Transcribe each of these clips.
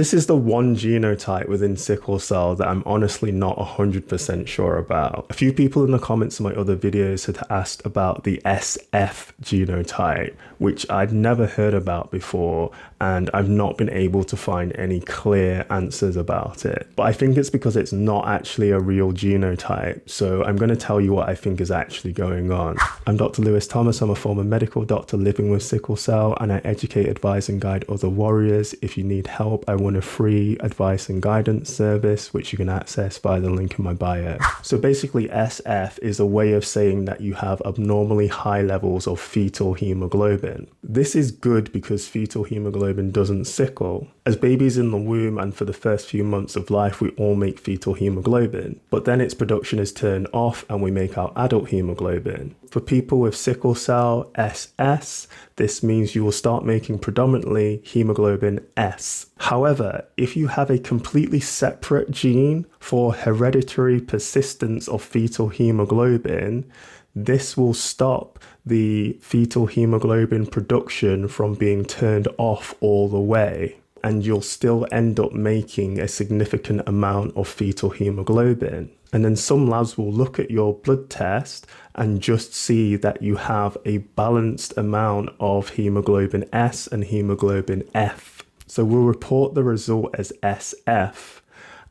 This is the one genotype within sickle cell that I'm honestly not 100% sure about. A few people in the comments of my other videos had asked about the SF genotype, which I'd never heard about before, and I've not been able to find any clear answers about it. But I think it's because it's not actually a real genotype, so I'm going to tell you what I think is actually going on. I'm Dr. Lewis Thomas. I'm a former medical doctor living with sickle cell, and I educate, advise, and guide other warriors. If you need help, I run a free advice and guidance service, which you can access via the link in my bio. So basically, SF is a way of saying that you have abnormally high levels of fetal hemoglobin. This is good because fetal hemoglobin doesn't sickle. As babies in the womb and for the first few months of life, we all make fetal hemoglobin, but then its production is turned off and we make our adult hemoglobin. For people with sickle cell SS, this means you will start making predominantly hemoglobin S. However, if you have a completely separate gene for hereditary persistence of fetal hemoglobin, this will stop the fetal hemoglobin production from being turned off all the way, and you'll still end up making a significant amount of fetal hemoglobin. And then some labs will look at your blood test and just see that you have a balanced amount of hemoglobin S and hemoglobin F. So we'll report the result as SF,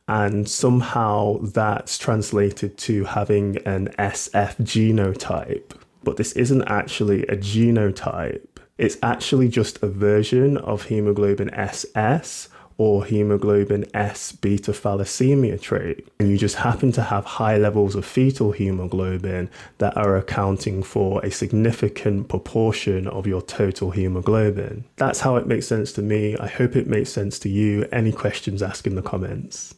and somehow that's translated to having an SF genotype. But this isn't actually a genotype. It's actually just a version of hemoglobin SS or hemoglobin S beta thalassemia trait. And you just happen to have high levels of fetal hemoglobin that are accounting for a significant proportion of your total hemoglobin. That's how it makes sense to me. I hope it makes sense to you. Any questions, ask in the comments.